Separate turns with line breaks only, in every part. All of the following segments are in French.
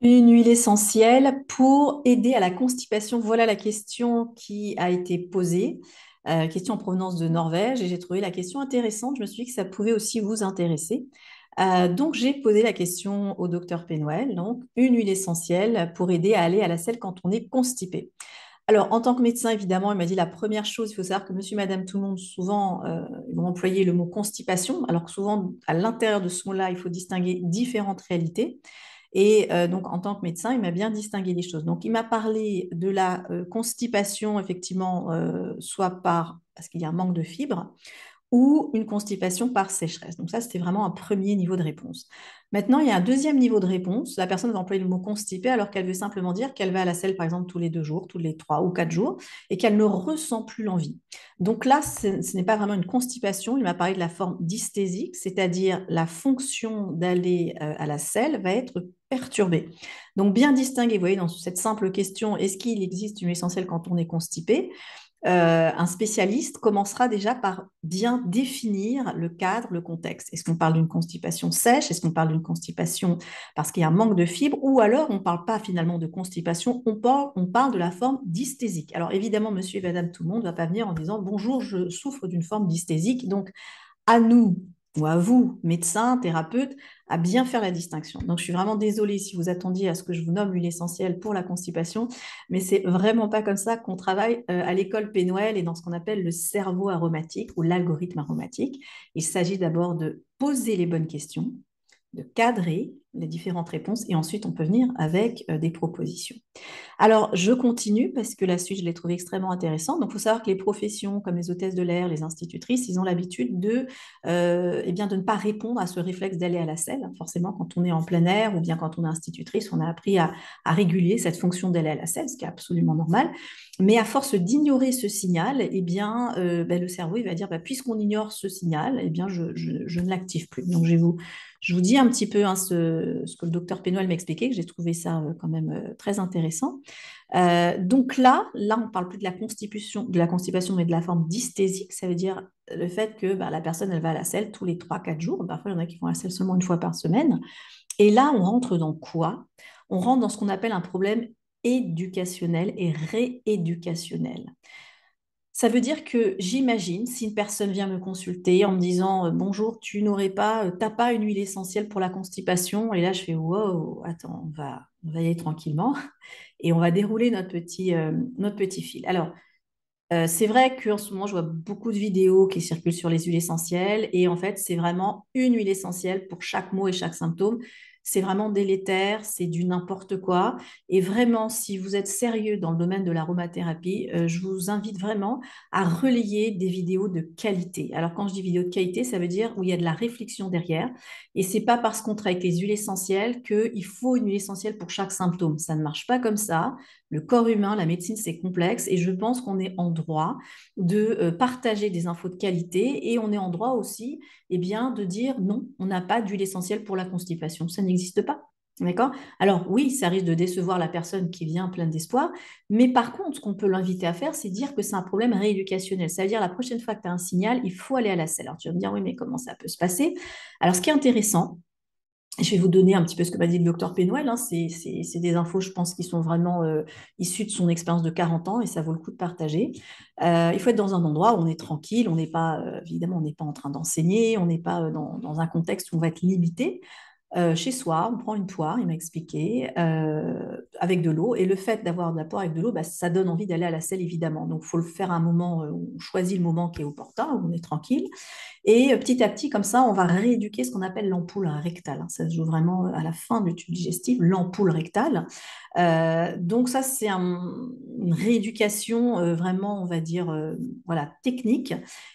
Une huile essentielle pour aider à la constipation. Voilà la question qui a été posée, question en provenance de Norvège, et j'ai trouvé la question intéressante. Je me suis dit que ça pouvait aussi vous intéresser. Donc, j'ai posé la question au docteur Penwell, donc une huile essentielle pour aider à aller à la selle quand on est constipé. Alors, en tant que médecin, évidemment, il m'a dit la première chose, il faut savoir que monsieur, madame, tout le monde, souvent, ils vont employer le mot constipation, alors que souvent, à l'intérieur de ce mot-là, il faut distinguer différentes réalités. Et donc, en tant que médecin, il m'a bien distingué les choses. Donc, il m'a parlé de la constipation, effectivement, soit parce qu'il y a un manque de fibres, ou une constipation par sécheresse. Donc ça, c'était vraiment un premier niveau de réponse. Maintenant, il y a un deuxième niveau de réponse. La personne va employer le mot constipé alors qu'elle veut simplement dire qu'elle va à la selle, par exemple, tous les 2 jours, tous les 3 ou 4 jours, et qu'elle ne ressent plus l'envie. Donc là, ce n'est pas vraiment une constipation. Il m'a parlé de la forme dysthésique, c'est-à-dire la fonction d'aller à la selle va être perturbée. Donc bien distinguer, vous voyez, dans cette simple question, est-ce qu'il existe une essentielle quand on est constipé? Un spécialiste commencera déjà par bien définir le cadre, le contexte. Est-ce qu'on parle d'une constipation sèche? Est-ce qu'on parle d'une constipation parce qu'il y a un manque de fibres? Ou alors on ne parle pas finalement de constipation, on parle de la forme dysthésique. Alors évidemment, monsieur et madame tout le monde ne va pas venir en disant bonjour, je souffre d'une forme dysthésique. Donc à nous ou à vous, médecins, thérapeutes, à bien faire la distinction. Donc, je suis vraiment désolée si vous attendiez à ce que je vous nomme l'huile essentielle pour la constipation, mais c'est vraiment pas comme ça qu'on travaille à l'école Pénoël et dans ce qu'on appelle le cerveau aromatique ou l'algorithme aromatique. Il s'agit d'abord de poser les bonnes questions, de cadrer les différentes réponses et ensuite on peut venir avec des propositions. Alors, je continue parce que la suite, je l'ai trouvée extrêmement intéressante. Donc, il faut savoir que les professions comme les hôtesses de l'air, les institutrices, ils ont l'habitude eh bien, de ne pas répondre à ce réflexe d'aller à la selle. Forcément, quand on est en plein air ou bien quand on est institutrice, on a appris à réguler cette fonction d'aller à la selle, ce qui est absolument normal. Mais à force d'ignorer ce signal, eh bien, le cerveau il va dire, puisqu'on ignore ce signal, eh bien, je ne l'active plus. Donc, je vous dis un petit peu hein, ce que le docteur Pénoil m'a expliqué, que j'ai trouvé ça quand même très intéressant. Donc là, on ne parle plus de la constipation, mais de la forme dysthésique. Ça veut dire le fait que la personne, elle va à la selle tous les 3 4 jours. Parfois, il y en a qui vont à la selle seulement une fois par semaine. Et là, on rentre dans quoi? On rentre dans ce qu'on appelle un problème éducationnel et rééducationnel. Ça veut dire que j'imagine, si une personne vient me consulter en me disant bonjour, t'as pas une huile essentielle pour la constipation? Et là, je fais wow, attends, on va y aller tranquillement et on va dérouler notre petit fil. Alors, c'est vrai qu'en ce moment, je vois beaucoup de vidéos qui circulent sur les huiles essentielles et en fait, c'est vraiment une huile essentielle pour chaque mot et chaque symptôme. C'est vraiment délétère, c'est du n'importe quoi. Et vraiment, si vous êtes sérieux dans le domaine de l'aromathérapie, je vous invite vraiment à relayer des vidéos de qualité. Alors, quand je dis vidéo de qualité, ça veut dire où il y a de la réflexion derrière. Et c'est pas parce qu'on travaille avec les huiles essentielles qu'il faut une huile essentielle pour chaque symptôme. Ça ne marche pas comme ça. Le corps humain, la médecine, c'est complexe et je pense qu'on est en droit de partager des infos de qualité et on est en droit aussi bien, de dire non, on n'a pas d'huile essentielle pour la constipation. Ça n'existe pas. D'accord? Alors oui, ça risque de décevoir la personne qui vient pleine d'espoir, mais par contre, ce qu'on peut l'inviter à faire, c'est dire que c'est un problème rééducationnel. Ça veut dire la prochaine fois que tu as un signal, il faut aller à la selle. Alors tu vas me dire, oui, mais comment ça peut se passer? Alors ce qui est intéressant, je vais vous donner un petit peu ce que m'a dit le docteur Pénoël. Hein. C'est des infos, je pense, qui sont vraiment issues de son expérience de 40 ans et ça vaut le coup de partager. Il faut être dans un endroit où on est tranquille, on n'est pas, évidemment, on n'est pas en train d'enseigner, on n'est pas dans un contexte où on va être limité. Chez soi, on prend une poire, il m'a expliqué, avec de l'eau. Et le fait d'avoir de la poire avec de l'eau, ça donne envie d'aller à la selle, évidemment. Donc, il faut le faire à un moment, on choisit le moment qui est opportun, où on est tranquille. Et petit à petit, comme ça, on va rééduquer ce qu'on appelle l'ampoule rectale. Ça se joue vraiment à la fin du tube digestif, l'ampoule rectale. Donc ça, c'est une rééducation vraiment, on va dire, voilà, technique.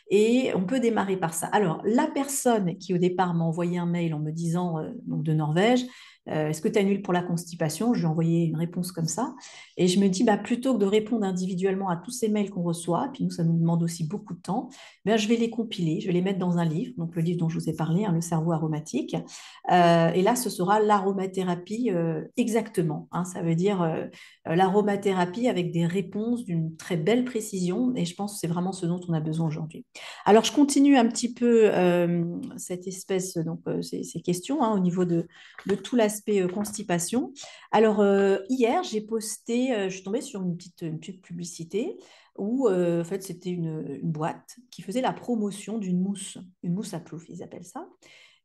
Et on peut démarrer par ça. Alors, la personne qui au départ m'a envoyé un mail en me disant, donc de Norvège, est-ce que tu annules pour la constipation? Je lui ai envoyé une réponse comme ça. Et je me dis, plutôt que de répondre individuellement à tous ces mails qu'on reçoit, puis nous, ça nous demande aussi beaucoup de temps, je vais les compiler, je vais les mettre mettre dans un livre, donc le livre dont je vous ai parlé, hein, Le cerveau aromatique. Et là, ce sera l'aromathérapie exactement, hein. Ça veut dire l'aromathérapie avec des réponses d'une très belle précision. Et je pense que c'est vraiment ce dont on a besoin aujourd'hui. Alors, je continue un petit peu cette espèce, donc ces questions hein, au niveau de tout l'aspect constipation. Alors, hier, j'ai posté, je suis tombée sur une petite publicité où, en fait, c'était une boîte qui faisait la promotion une mousse à plouf, ils appellent ça.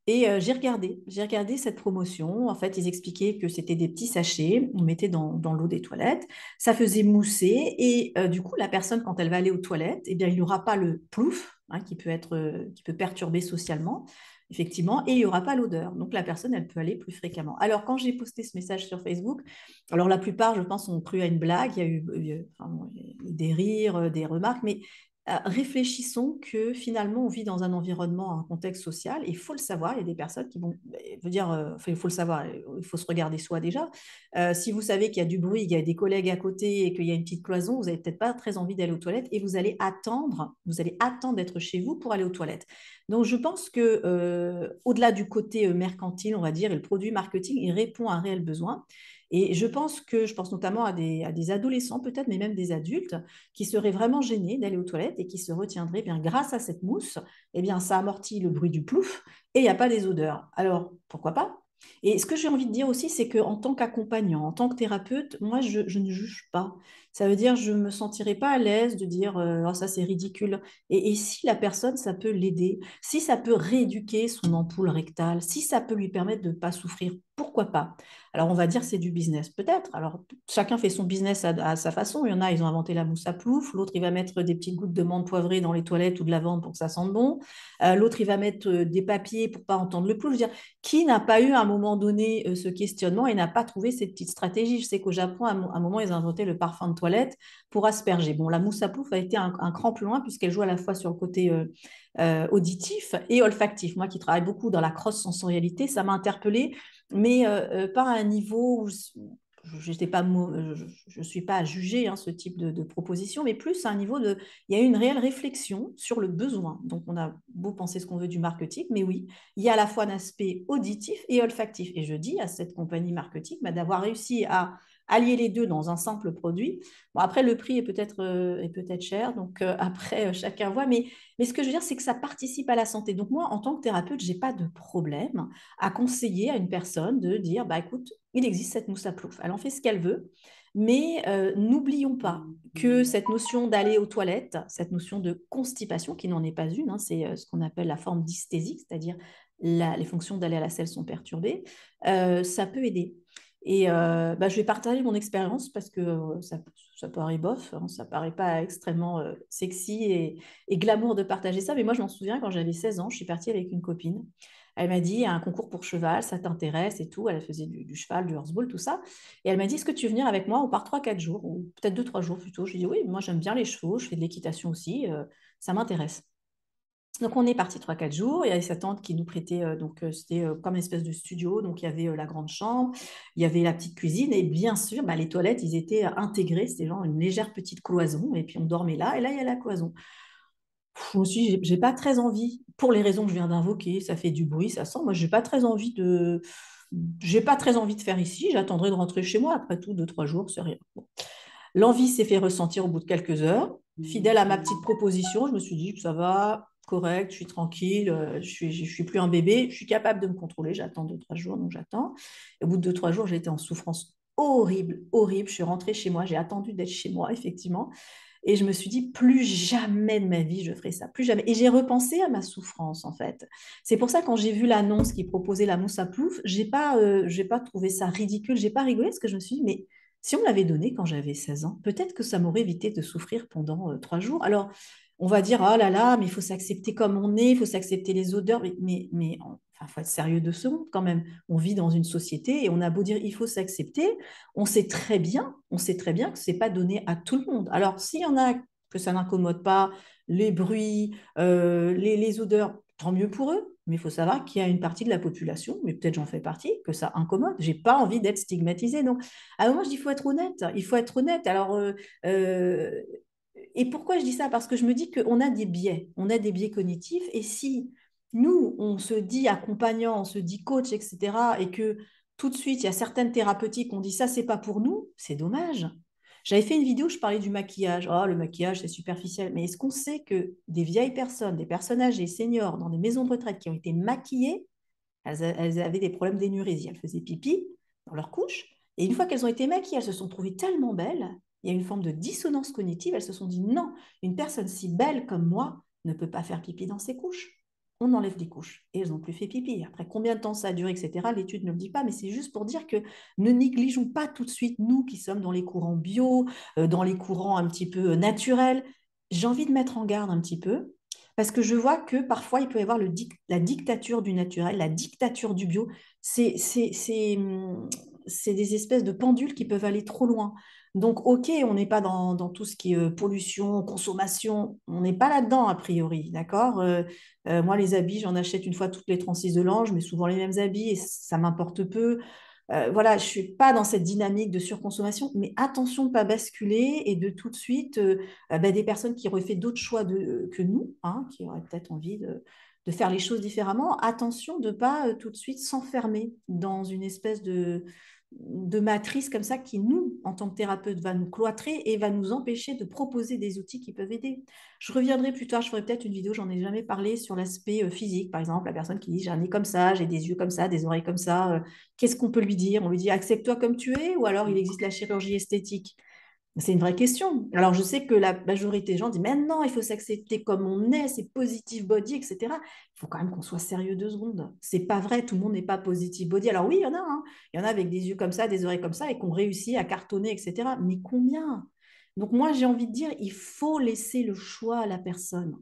Et j'ai regardé cette promotion. En fait, ils expliquaient que c'était des petits sachets, on mettait dans l'eau des toilettes, ça faisait mousser, et du coup, la personne, quand elle va aller aux toilettes, eh bien, il n'y aura pas le plouf, hein, qui peut perturber socialement, effectivement, et il n'y aura pas l'odeur. Donc, la personne, elle peut aller plus fréquemment. Alors, quand j'ai posté ce message sur Facebook, alors la plupart, je pense, ont cru à une blague, enfin, bon, il y a eu des rires, des remarques, mais réfléchissons que finalement, on vit dans un environnement, un contexte social, et il faut le savoir, il y a des personnes qui vont, je veux dire, enfin, il faut le savoir, il faut se regarder soi déjà. Si vous savez qu'il y a du bruit, qu'il y a des collègues à côté et qu'il y a une petite cloison, vous n'avez peut-être pas très envie d'aller aux toilettes et vous allez attendre d'être chez vous pour aller aux toilettes. Donc, je pense que au-delà du côté mercantile, on va dire, et le produit marketing, il répond à un réel besoin. Et je pense notamment à des adolescents peut-être, mais même des adultes qui seraient vraiment gênés d'aller aux toilettes et qui se retiendraient, eh bien, grâce à cette mousse, eh bien, ça amortit le bruit du plouf et il n'y a pas les odeurs. Alors, pourquoi pas? Et ce que j'ai envie de dire aussi, c'est qu'en tant qu'accompagnant, en tant que thérapeute, moi, je ne juge pas. Ça veut dire, je ne me sentirais pas à l'aise de dire, oh, ça c'est ridicule. Et si la personne, ça peut l'aider, si ça peut rééduquer son ampoule rectale, si ça peut lui permettre de ne pas souffrir, pourquoi pas? Alors, on va dire c'est du business, peut-être. Alors, chacun fait son business à sa façon. Il y en a, ils ont inventé la mousse à plouf. L'autre, il va mettre des petites gouttes de menthe poivrée dans les toilettes ou de lavande pour que ça sente bon. L'autre, il va mettre des papiers pour pas entendre le plouf. Je veux dire, qui n'a pas eu à un moment donné ce questionnement et n'a pas trouvé cette petite stratégie? Je sais qu'au Japon, à un moment, ils ont inventé le parfum de toilette pour asperger. Bon, la mousse à plouf a été un cran plus loin puisqu'elle joue à la fois sur le côté auditif et olfactif. Moi qui travaille beaucoup dans la cross-sensorialité, ça m'a interpellée, mais pas à un niveau où je ne suis pas à juger hein, ce type de proposition, mais plus à un niveau de... Il y a eu une réelle réflexion sur le besoin. Donc, on a beau penser ce qu'on veut du marketing, mais oui, il y a à la fois un aspect auditif et olfactif. Et je dis à cette compagnie marketing bah, d'avoir réussi à allier les deux dans un simple produit. Bon, après, le prix est peut-être cher, donc après, chacun voit. Mais ce que je veux dire, c'est que ça participe à la santé. Donc moi, en tant que thérapeute, je n'ai pas de problème à conseiller à une personne de dire, bah écoute, il existe cette mousse à plouf. Elle en fait ce qu'elle veut. Mais n'oublions pas que cette notion d'aller aux toilettes, cette notion de constipation, qui n'en est pas une, hein, c'est ce qu'on appelle la forme dysthésique, c'est-à-dire les fonctions d'aller à la selle sont perturbées, ça peut aider. Et bah, je vais partager mon expérience parce que ça paraît bof, hein, ça paraît pas extrêmement sexy et glamour de partager ça. Mais moi, je m'en souviens quand j'avais 16 ans, je suis partie avec une copine. Elle m'a dit, il y a un concours pour cheval, ça t'intéresse et tout. Elle faisait du cheval, du horseball, tout ça. Et elle m'a dit, est-ce que tu veux venir avec moi? On part 3 4 jours, ou peut-être 2 3 jours plutôt. Je lui ai dit, oui, moi j'aime bien les chevaux, je fais de l'équitation aussi, ça m'intéresse. Donc on est parti 3 4 jours. Il y avait sa tante qui nous prêtait, c'était comme une espèce de studio. Donc il y avait la grande chambre, il y avait la petite cuisine et bien sûr, bah, les toilettes, ils étaient intégrés. C'était genre une légère petite cloison et puis on dormait là et là il y a la cloison. Moi aussi, j'ai pas très envie, pour les raisons que je viens d'invoquer, ça fait du bruit, ça sent. Moi, j'ai pas très envie de faire ici. J'attendrai de rentrer chez moi. Après tout, 2 3 jours, c'est rien. Bon. L'envie s'est fait ressentir au bout de quelques heures. Fidèle à ma petite proposition, je me suis dit, ça va, correct, je suis tranquille, je suis plus un bébé, je suis capable de me contrôler. J'attends 2 3 jours, donc j'attends. Et au bout de 2 3 jours, j'ai été en souffrance horrible, horrible. Je suis rentrée chez moi, j'ai attendu d'être chez moi, effectivement. Et je me suis dit, plus jamais de ma vie, je ferai ça, plus jamais. Et j'ai repensé à ma souffrance, en fait. C'est pour ça, quand j'ai vu l'annonce qui proposait la mousse à plouf, j'ai pas trouvé ça ridicule, j'ai pas rigolé, parce que je me suis dit, mais si on me l'avait donné quand j'avais 16 ans, peut-être que ça m'aurait évité de souffrir pendant 3 jours. Alors, on va dire, oh là là, mais il faut s'accepter comme on est, il faut s'accepter les odeurs, enfin, faut être sérieux de ce monde quand même. On vit dans une société et on a beau dire, il faut s'accepter, on sait très bien que c'est pas donné à tout le monde. Alors, s'il y en a que ça n'incomode pas, les bruits, les odeurs, tant mieux pour eux. Mais il faut savoir qu'il y a une partie de la population, mais peut-être j'en fais partie, que ça incommode. J'ai pas envie d'être stigmatisée. Donc, à un moment, je dis, il faut être honnête. Il faut être honnête. Alors, Et pourquoi je dis ça? Parce que je me dis qu'on a des biais, on a des biais cognitifs. Et si nous, on se dit accompagnant, on se dit coach, etc., et que tout de suite, il y a certaines thérapeutiques, on dit ça, c'est pas pour nous, c'est dommage. J'avais fait une vidéo, je parlais du maquillage. Oh, le maquillage, c'est superficiel. Mais est-ce qu'on sait que des vieilles personnes, des personnes âgées, seniors, dans des maisons de retraite qui ont été maquillées, elles avaient des problèmes d'énurésie. Elles faisaient pipi dans leur couche. Et une fois qu'elles ont été maquillées, elles se sont trouvées tellement belles. Il y a une forme de dissonance cognitive. Elles se sont dit non, une personne si belle comme moi ne peut pas faire pipi dans ses couches. On enlève les couches et elles n'ont plus fait pipi. Après, combien de temps ça a duré, etc., l'étude ne le dit pas, mais c'est juste pour dire que ne négligeons pas tout de suite, nous qui sommes dans les courants bio, dans les courants un petit peu naturels. J'ai envie de mettre en garde un petit peu parce que je vois que parfois, il peut y avoir la dictature du naturel, la dictature du bio. C'est des espèces de pendules qui peuvent aller trop loin. Donc, OK, on n'est pas dans tout ce qui est pollution, consommation. On n'est pas là-dedans, a priori, d'accord? Moi, les habits, j'en achète une fois toutes les 36 de l'an. Je mets souvent les mêmes habits et ça m'importe peu. Voilà, je ne suis pas dans cette dynamique de surconsommation, mais attention de ne pas basculer et de tout de suite des personnes qui auraient fait d'autres choix que nous, hein, qui auraient peut-être envie de faire les choses différemment. Attention de ne pas tout de suite s'enfermer dans une espèce de matrice comme ça qui, nous, en tant que thérapeute, va nous cloîtrer et va nous empêcher de proposer des outils qui peuvent aider. Je reviendrai plus tard, je ferai peut-être une vidéo, j'en ai jamais parlé, sur l'aspect physique, par exemple, la personne qui dit j'ai un nez comme ça, j'ai des yeux comme ça, des oreilles comme ça, qu'est-ce qu'on peut lui dire? On lui dit accepte-toi comme tu es ou alors il existe la chirurgie esthétique? C'est une vraie question. Alors, je sais que la majorité des gens disent, mais non, il faut s'accepter comme on est, c'est positive body, etc. Il faut quand même qu'on soit sérieux 2 secondes. C'est pas vrai, tout le monde n'est pas positive body. Alors oui, il y en a, hein. Il y en a avec des yeux comme ça, des oreilles comme ça, et qu'on réussit à cartonner, etc. Mais combien? Donc moi, j'ai envie de dire, il faut laisser le choix à la personne.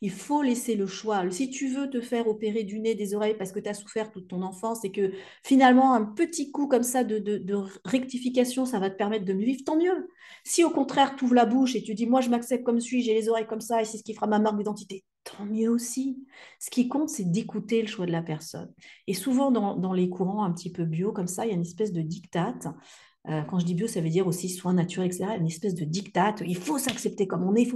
Il faut laisser le choix. Si tu veux te faire opérer du nez, des oreilles parce que tu as souffert toute ton enfance et que finalement, un petit coup comme ça de rectification, ça va te permettre de mieux vivre, tant mieux. Si au contraire, tu ouvres la bouche et tu dis, moi, je m'accepte comme je suis, j'ai les oreilles comme ça, et c'est ce qui fera ma marque d'identité, tant mieux aussi. Ce qui compte, c'est d'écouter le choix de la personne. Et souvent, dans les courants un petit peu bio, comme ça, il y a une espèce de diktat. Quand je dis bio, ça veut dire aussi soins naturels, etc. Une espèce de diktat. Il faut s'accepter comme on est.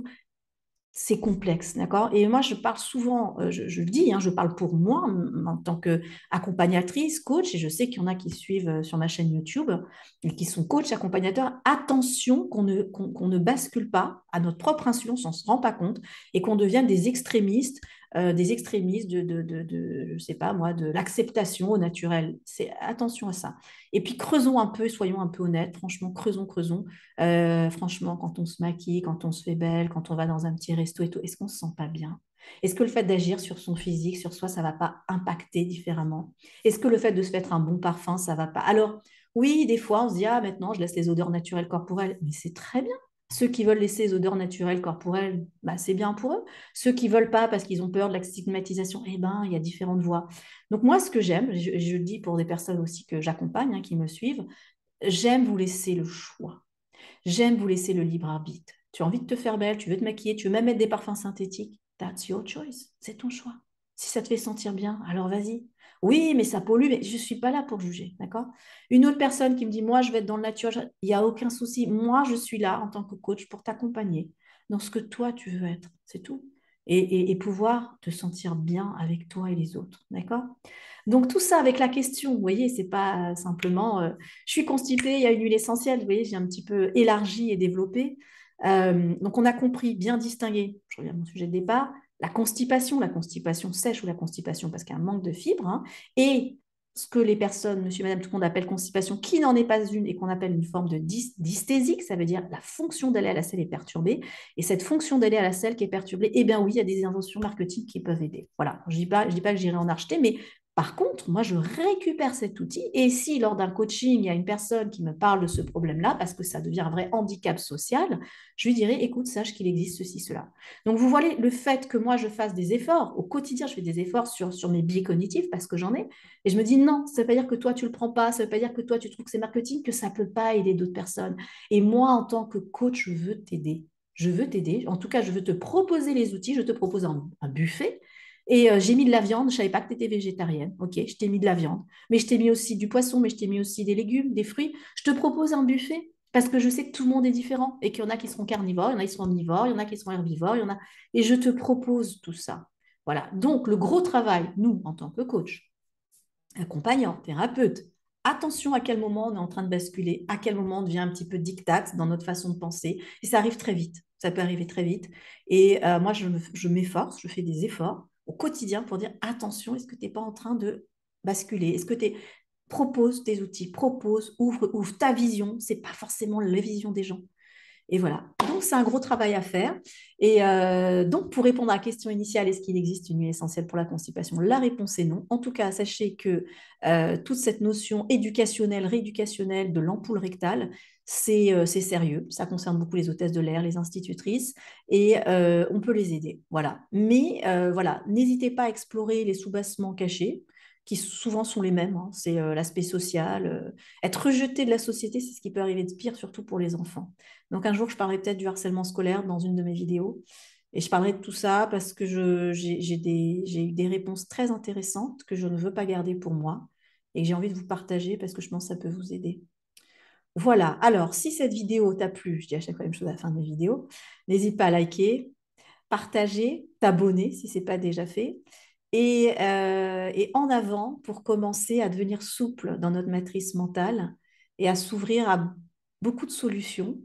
C'est complexe, d'accord? Et moi, je parle souvent, je le dis, hein, je parle pour moi en tant qu'accompagnatrice, coach, et je sais qu'il y en a qui suivent sur ma chaîne YouTube et qui sont coachs, accompagnateurs. Attention qu'on ne bascule pas à notre propre insu, on s'en se rend pas compte, et qu'on devienne des extrémistes je sais pas moi, de l'acceptation au naturel. Attention à ça. Et puis creusons un peu, soyons un peu honnêtes, franchement, creusons. Franchement, quand on se maquille, quand on se fait belle, quand on va dans un petit resto et tout, est-ce qu'on se sent pas bien? Est-ce que le fait d'agir sur son physique, sur soi, ça va pas impacter différemment? Est-ce que le fait de se mettre un bon parfum, ça va pas? Alors, oui, des fois, on se dit, ah, maintenant, je laisse les odeurs naturelles corporelles, mais c'est très bien. Ceux qui veulent laisser les odeurs naturelles corporelles, bah, c'est bien pour eux. Ceux qui veulent pas parce qu'ils ont peur de la stigmatisation, eh ben, il y a différentes voies. Donc moi, ce que j'aime, je le dis pour des personnes aussi que j'accompagne, hein, qui me suivent, j'aime vous laisser le choix. J'aime vous laisser le libre arbitre. Tu as envie de te faire belle, tu veux te maquiller, tu veux même mettre des parfums synthétiques. That's your choice. C'est ton choix. Si ça te fait sentir bien, alors vas-y. Oui, mais ça pollue, mais je ne suis pas là pour juger, d'accord? Une autre personne qui me dit, moi, je vais être dans le naturel, il n'y a aucun souci. Moi, je suis là en tant que coach pour t'accompagner dans ce que toi, tu veux être. C'est tout. Et pouvoir te sentir bien avec toi et les autres, d'accord? Donc tout ça avec la question, vous voyez, c'est pas simplement je suis constipée, il y a une huile essentielle, vous voyez, j'ai un petit peu élargi et développé. Donc on a compris, bien distinguer, je reviens à mon sujet de départ, la constipation sèche ou la constipation parce qu'il y a un manque de fibres, hein, et ce que les personnes, monsieur, madame, tout le monde appelle constipation, qui n'en est pas une et qu'on appelle une forme de dysthésique, ça veut dire la fonction d'aller à la selle est perturbée. Et cette fonction d'aller à la selle qui est perturbée, eh bien oui, il y a des inventions marketing qui peuvent aider. Voilà, je dis pas que j'irai en acheter, mais par contre, moi, je récupère cet outil et si lors d'un coaching, il y a une personne qui me parle de ce problème-là, parce que ça devient un vrai handicap social, je lui dirai, écoute, sache qu'il existe ceci, cela. Donc, vous voyez, le fait que moi, je fasse des efforts, au quotidien, je fais des efforts sur mes biais cognitifs, parce que j'en ai, et je me dis, non, ça ne veut pas dire que toi, tu ne le prends pas, ça ne veut pas dire que toi, tu trouves que c'est marketing, que ça ne peut pas aider d'autres personnes. Et moi, en tant que coach, je veux t'aider. Je veux t'aider. En tout cas, je veux te proposer les outils. Je te propose un buffet et j'ai mis de la viande, je ne savais pas que tu étais végétarienne. Ok, je t'ai mis de la viande. Mais je t'ai mis aussi du poisson, mais je t'ai mis aussi des légumes, des fruits. Je te propose un buffet. Parce que je sais que tout le monde est différent et qu'il y en a qui seront carnivores, il y en a qui seront omnivores, il y en a qui seront herbivores, il y en a... Et je te propose tout ça. Voilà. Donc, le gros travail, nous, en tant que coach, accompagnant, thérapeute, attention à quel moment on est en train de basculer, à quel moment on devient un petit peu dictate dans notre façon de penser. Et ça arrive très vite. Ça peut arriver très vite. Et moi, je m'efforce, je fais des efforts au quotidien pour dire attention, est-ce que tu n'es pas en train de basculer? Est-ce que tu propose des outils, propose, ouvre ta vision. C'est pas forcément la vision des gens. Et voilà. Donc, c'est un gros travail à faire. Et donc, pour répondre à la question initiale, est-ce qu'il existe une huile essentielle pour la constipation? La réponse est non. En tout cas, sachez que toute cette notion éducationnelle, rééducationnelle de l'ampoule rectale, c'est sérieux. Ça concerne beaucoup les hôtesses de l'air, les institutrices, et on peut les aider. Voilà. Mais voilà, n'hésitez pas à explorer les soubassements cachés qui souvent sont les mêmes, hein. C'est l'aspect social. Être rejeté de la société, c'est ce qui peut arriver de pire, surtout pour les enfants. Donc un jour, je parlerai peut-être du harcèlement scolaire dans une de mes vidéos. Et je parlerai de tout ça parce que j'ai eu des réponses très intéressantes que je ne veux pas garder pour moi et que j'ai envie de vous partager parce que je pense que ça peut vous aider. Voilà, alors si cette vidéo t'a plu, je dis à chaque fois la même chose à la fin de mes vidéos, n'hésite pas à liker, partager, t'abonner si ce n'est pas déjà fait. Et en avant pour commencer à devenir souple dans notre matrice mentale et à s'ouvrir à beaucoup de solutions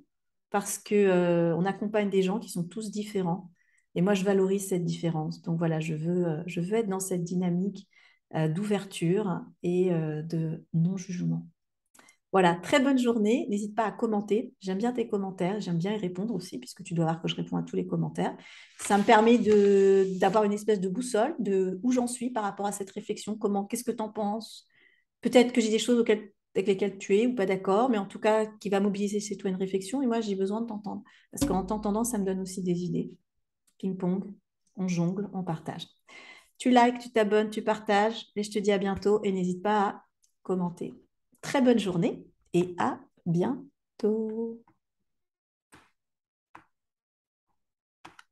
parce que, on accompagne des gens qui sont tous différents. Et moi, je valorise cette différence. Donc voilà, je veux être dans cette dynamique d'ouverture et de non-jugement. Voilà, très bonne journée. N'hésite pas à commenter. J'aime bien tes commentaires. J'aime bien y répondre aussi, puisque tu dois voir que je réponds à tous les commentaires. Ça me permet d'avoir une espèce de boussole de où j'en suis par rapport à cette réflexion. Qu'est-ce que tu en penses? Peut-être que j'ai des choses avec lesquelles tu es ou pas d'accord, mais en tout cas, qui va mobiliser chez toi une réflexion. Et moi, j'ai besoin de t'entendre. Parce qu'en t'entendant, ça me donne aussi des idées. Ping-pong, on jongle, on partage. Tu likes, tu t'abonnes, tu partages. Et je te dis à bientôt et n'hésite pas à commenter. Très bonne journée et à bientôt.